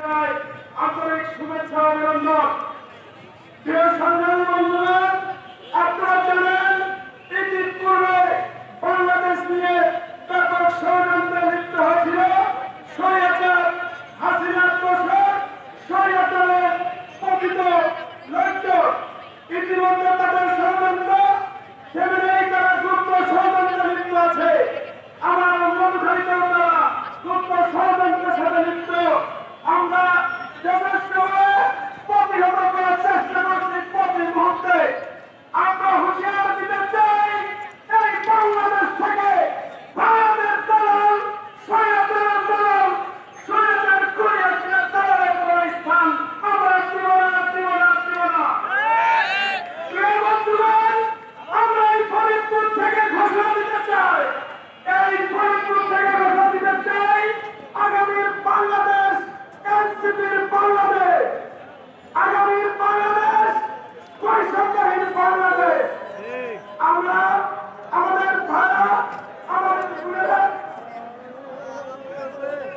আন্তরিক শুভেচ্ছা অভিনন্দন। প্রিয় সংগ্রামী বন্ধুরা, আপনারা জানেন ইতিপূর্বে বাংলাদেশ নিয়ে ব্যাপক ষড়যন্ত্রে লিপ্ত হয়েছিল স্বৈরাচার হাসিনার দোসর, স্বৈরাচারের প্রকৃত লোকজন। ইতিমধ্যে তাদের ষড়যন্ত্র থেমে নেই, তারা গুপ্ত ষড়যন্ত্রে লিপ্ত আছে। আমার মধুখালীতেও তারা গুপ্ত ষড়যন্ত্রের সাথে লিপ্ত। আমরা যথেষ্টভাবে প্রতিহত করার চেষ্টা করছি প্রতি মুহূর্তে। আমরা হুঁশিয়ার দিতে চাই, এই বাংলাদেশ থেকে ভারতের দলাল, স্বৈরাচারের দলাল, স্বৈরাচার কুরিয়াসের দলালের কোনো স্থান আমরা দিব না, দিব না, দিব না। প্রিয় বন্ধুগণ, আমরা এই ফরিদপুর থেকে ঘোষণা দিতে চাই, এই ফরিদপুর থেকে ঘোষণা দিতে চাই, আগামীর বাংলাদেশ এনসিপির বাংলাদেশ, আগামীর বাংলাদেশ বৈষম্যহীন বাংলাদেশ। আমরা